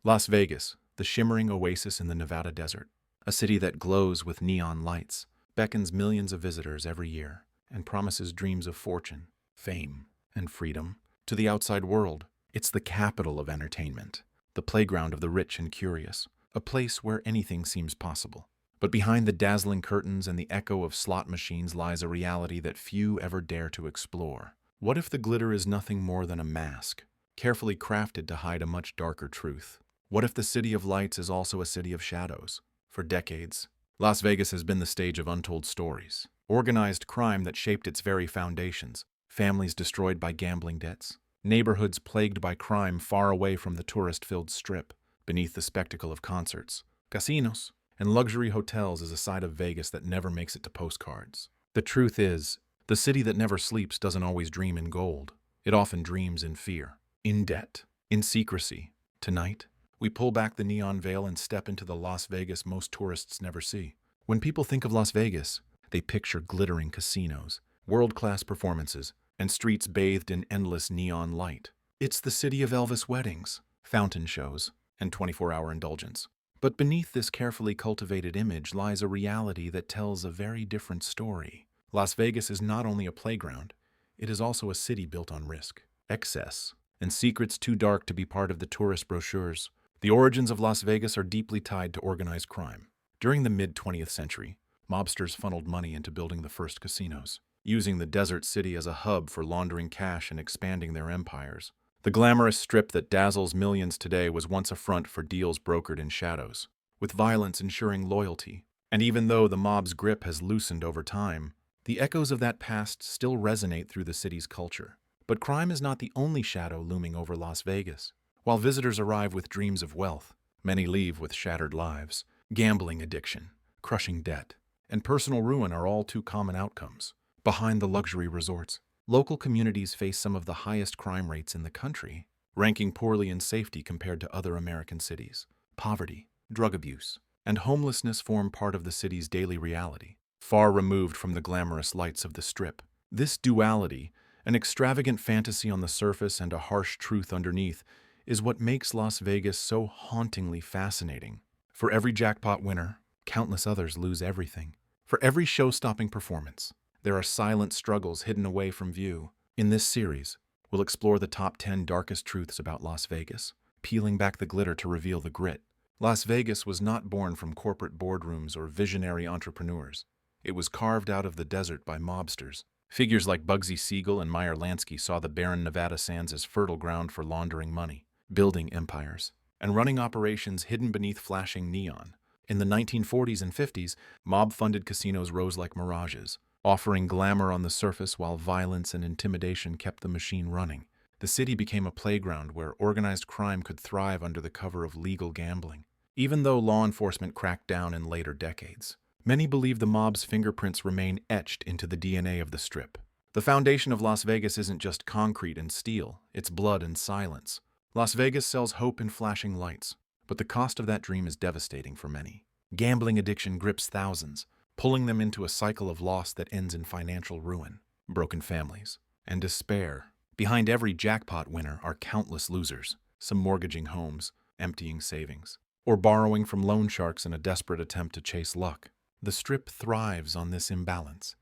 Las Vegas, the shimmering oasis in the Nevada desert. A city that glows with neon lights, beckons millions of visitors every year, and promises dreams of fortune, fame, and freedom to the outside world. It's the capital of entertainment, the playground of the rich and curious, a place where anything seems possible. But behind the dazzling curtains and the echo of slot machines lies a reality that few ever dare to explore. What if the glitter is nothing more than a mask, carefully crafted to hide a much darker truth? What if the city of lights is also a city of shadows? For decades, Las Vegas has been the stage of untold stories. Organized crime that shaped its very foundations, families destroyed by gambling debts, neighborhoods plagued by crime far away from the tourist-filled strip. Beneath the spectacle of concerts, casinos, and luxury hotels is a side of Vegas that never makes it to postcards. The truth is, the city that never sleeps doesn't always dream in gold. It often dreams in fear, in debt, in secrecy. Tonight, we pull back the neon veil and step into the Las Vegas most tourists never see. When people think of Las Vegas, they picture glittering casinos, world-class performances, and streets bathed in endless neon light. It's the city of Elvis weddings, fountain shows, and 24-hour indulgence. But beneath this carefully cultivated image lies a reality that tells a very different story. Las Vegas is not only a playground, it is also a city built on risk, excess, and secrets too dark to be part of the tourist brochures. The origins of Las Vegas are deeply tied to organized crime. During the mid-20th century, mobsters funneled money into building the first casinos, using the desert city as a hub for laundering cash and expanding their empires. The glamorous strip that dazzles millions today was once a front for deals brokered in shadows, with violence ensuring loyalty. And even though the mob's grip has loosened over time, the echoes of that past still resonate through the city's culture. But crime is not the only shadow looming over Las Vegas. While visitors arrive with dreams of wealth, many leave with shattered lives. Gambling addiction, crushing debt, and personal ruin are all too common outcomes. Behind the luxury resorts, local communities face some of the highest crime rates in the country, ranking poorly in safety compared to other American cities. Poverty, drug abuse, and homelessness form part of the city's daily reality, far removed from the glamorous lights of the Strip. This duality, an extravagant fantasy on the surface and a harsh truth underneath, is what makes Las Vegas so hauntingly fascinating. For every jackpot winner, countless others lose everything. For every show-stopping performance, there are silent struggles hidden away from view. In this series, we'll explore the top 10 darkest truths about Las Vegas, peeling back the glitter to reveal the grit. Las Vegas was not born from corporate boardrooms or visionary entrepreneurs. It was carved out of the desert by mobsters. Figures like Bugsy Siegel and Meyer Lansky saw the barren Nevada sands as fertile ground for laundering money, building empires, and running operations hidden beneath flashing neon. In the 1940s and 50s, mob-funded casinos rose like mirages, offering glamour on the surface while violence and intimidation kept the machine running. The city became a playground where organized crime could thrive under the cover of legal gambling. Even though law enforcement cracked down in later decades, many believe the mob's fingerprints remain etched into the DNA of the Strip. The foundation of Las Vegas isn't just concrete and steel, it's blood and silence. Las Vegas sells hope in flashing lights, but the cost of that dream is devastating for many. Gambling addiction grips thousands, pulling them into a cycle of loss that ends in financial ruin, broken families, and despair. Behind every jackpot winner are countless losers, some mortgaging homes, emptying savings, or borrowing from loan sharks in a desperate attempt to chase luck. The Strip thrives on this imbalance.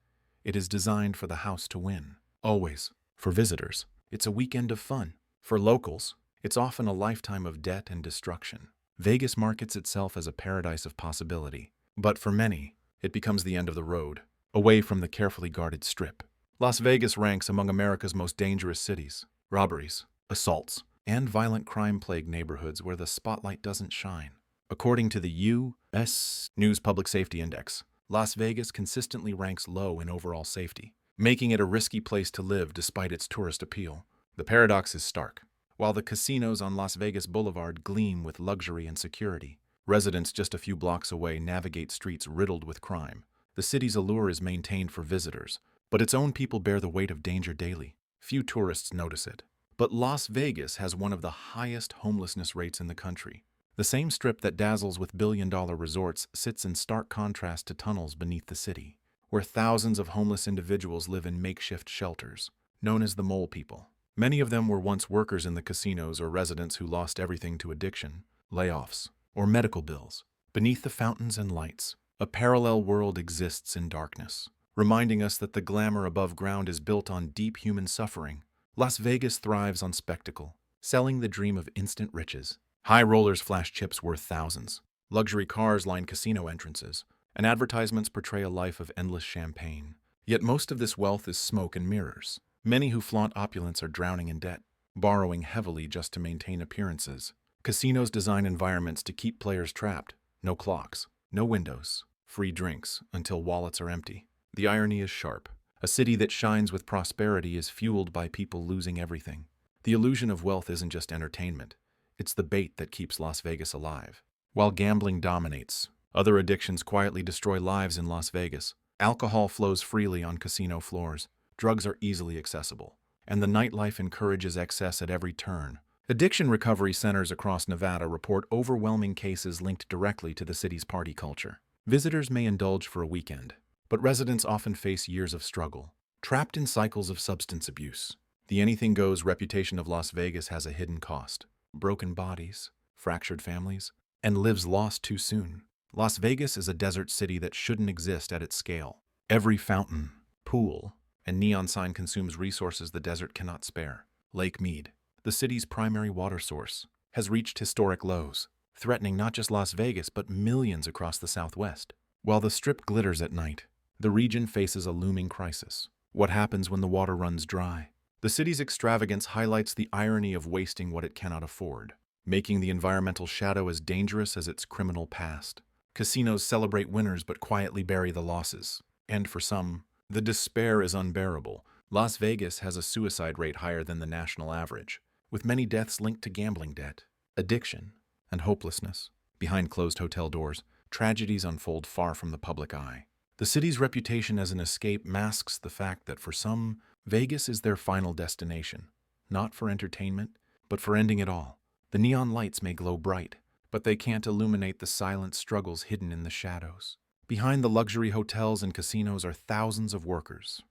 It is designed for the house to win, always. For visitors, it's a weekend of fun. For locals, it's often a lifetime of debt and destruction. Vegas markets itself as a paradise of possibility, but for many, it becomes the end of the road, away from the carefully guarded Strip. Las Vegas ranks among America's most dangerous cities. Robberies, assaults, and violent crime-plagued neighborhoods where the spotlight doesn't shine. According to the U.S. News Public Safety Index, Las Vegas consistently ranks low in overall safety, making it a risky place to live despite its tourist appeal. The paradox is stark. While the casinos on Las Vegas Boulevard gleam with luxury and security, residents just a few blocks away navigate streets riddled with crime. The city's allure is maintained for visitors, but its own people bear the weight of danger daily. Few tourists notice it. But Las Vegas has one of the highest homelessness rates in the country. The same Strip that dazzles with billion-dollar resorts sits in stark contrast to tunnels beneath the city, where thousands of homeless individuals live in makeshift shelters, known as the Mole People. Many of them were once workers in the casinos or residents who lost everything to addiction. layoffs, or medical bills. Beneath the fountains and lights, a parallel world exists in darkness, reminding us that the glamour above ground is built on deep human suffering. Las Vegas thrives on spectacle, selling the dream of instant riches. High rollers flash chips worth thousands. Luxury cars line casino entrances, and advertisements portray a life of endless champagne. Yet most of this wealth is smoke and mirrors. Many who flaunt opulence are drowning in debt, borrowing heavily just to maintain appearances. Casinos design environments to keep players trapped. No clocks, no windows, free drinks until wallets are empty. The irony is sharp. A city that shines with prosperity is fueled by people losing everything. The illusion of wealth isn't just entertainment. It's the bait that keeps Las Vegas alive. While gambling dominates, other addictions quietly destroy lives in Las Vegas. Alcohol flows freely on casino floors. Drugs are easily accessible, and the nightlife encourages excess at every turn. Addiction recovery centers across Nevada report overwhelming cases linked directly to the city's party culture. Visitors may indulge for a weekend, but residents often face years of struggle, trapped in cycles of substance abuse. The anything-goes reputation of Las Vegas has a hidden cost: broken bodies, fractured families, and lives lost too soon. Las Vegas is a desert city that shouldn't exist at its scale. Every fountain, pool, and neon sign consumes resources the desert cannot spare. Lake Mead, the city's primary water source, has reached historic lows, threatening not just Las Vegas but millions across the Southwest. While the Strip glitters at night, the region faces a looming crisis. What happens when the water runs dry? The city's extravagance highlights the irony of wasting what it cannot afford, making the environmental shadow as dangerous as its criminal past. Casinos celebrate winners but quietly bury the losses. And for some, the despair is unbearable. Las Vegas has a suicide rate higher than the national average, with many deaths linked to gambling debt, addiction, and hopelessness. Behind closed hotel doors, tragedies unfold far from the public eye. The city's reputation as an escape masks the fact that for some, Vegas is their final destination, not for entertainment, but for ending it all. The neon lights may glow bright, but they can't illuminate the silent struggles hidden in the shadows. Behind the luxury hotels and casinos are thousands of workers,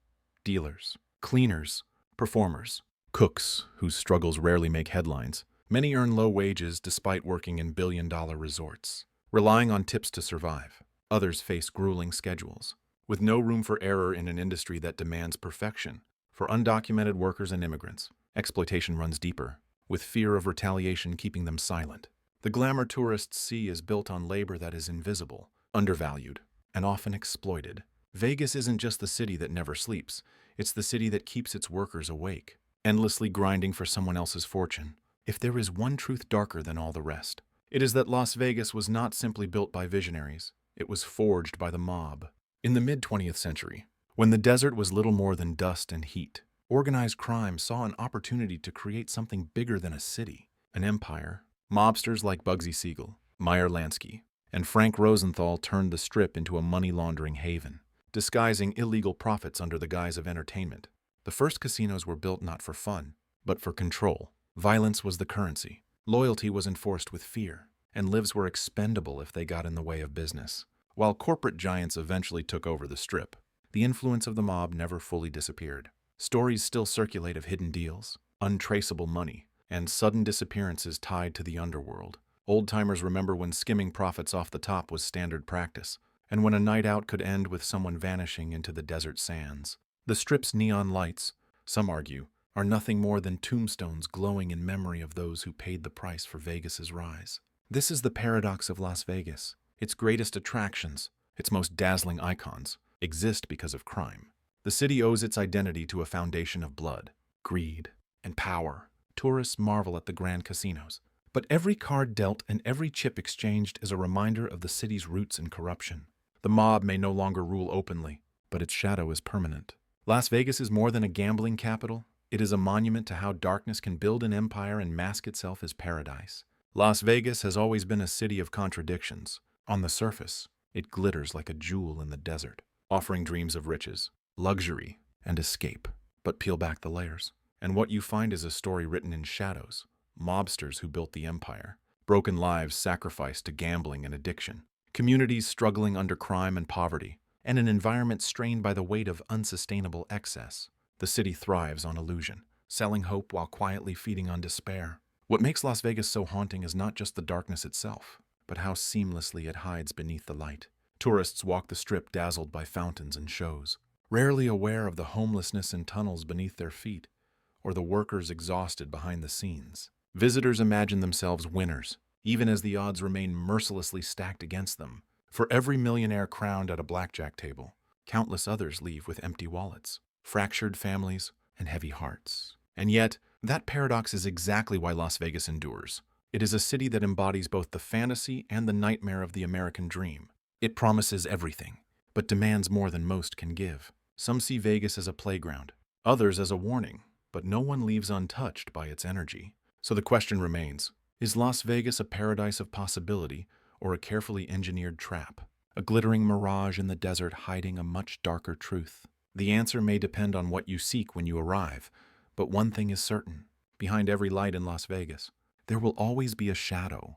dealers, cleaners, performers, cooks whose struggles rarely make headlines. Many earn low wages despite working in billion-dollar resorts, relying on tips to survive. Others face grueling schedules, with no room for error in an industry that demands perfection. For undocumented workers and immigrants, exploitation runs deeper, with fear of retaliation keeping them silent. The glamour tourists see is built on labor that is invisible, undervalued, and often exploited. Vegas isn't just the city that never sleeps, it's the city that keeps its workers awake, endlessly grinding for someone else's fortune. If there is one truth darker than all the rest, it is that Las Vegas was not simply built by visionaries, it was forged by the mob. In the mid-20th century, when the desert was little more than dust and heat, organized crime saw an opportunity to create something bigger than a city, an empire. Mobsters like Bugsy Siegel, Meyer Lansky, and Frank Rosenthal turned the Strip into a money-laundering haven, disguising illegal profits under the guise of entertainment. The first casinos were built not for fun, but for control. Violence was the currency, loyalty was enforced with fear, and lives were expendable if they got in the way of business. While corporate giants eventually took over the Strip, the influence of the mob never fully disappeared. Stories still circulate of hidden deals, untraceable money, and sudden disappearances tied to the underworld. Old-timers remember when skimming profits off the top was standard practice, and when a night out could end with someone vanishing into the desert sands. The Strip's neon lights, some argue, are nothing more than tombstones glowing in memory of those who paid the price for Vegas's rise. This is the paradox of Las Vegas. Its greatest attractions, its most dazzling icons, exist because of crime. The city owes its identity to a foundation of blood, greed, and power. Tourists marvel at the grand casinos, but every card dealt and every chip exchanged is a reminder of the city's roots in corruption. The mob may no longer rule openly, but its shadow is permanent. Las Vegas is more than a gambling capital. It is a monument to how darkness can build an empire and mask itself as paradise. Las Vegas has always been a city of contradictions. On the surface, it glitters like a jewel in the desert, offering dreams of riches, luxury, and escape. But peel back the layers, and what you find is a story written in shadows. Mobsters who built the empire, broken lives sacrificed to gambling and addiction, communities struggling under crime and poverty, and an environment strained by the weight of unsustainable excess. The city thrives on illusion, selling hope while quietly feeding on despair. What makes Las Vegas so haunting is not just the darkness itself, but how seamlessly it hides beneath the light. Tourists walk the strip dazzled by fountains and shows, rarely aware of the homelessness in tunnels beneath their feet, or the workers exhausted behind the scenes. Visitors imagine themselves winners, even as the odds remain mercilessly stacked against them. For every millionaire crowned at a blackjack table, countless others leave with empty wallets, fractured families, and heavy hearts. And yet, that paradox is exactly why Las Vegas endures. It is a city that embodies both the fantasy and the nightmare of the American dream. It promises everything, but demands more than most can give. Some see Vegas as a playground, others as a warning, but no one leaves untouched by its energy. So the question remains, is Las Vegas a paradise of possibility or a carefully engineered trap? A glittering mirage in the desert hiding a much darker truth? The answer may depend on what you seek when you arrive, but one thing is certain. Behind every light in Las Vegas, there will always be a shadow,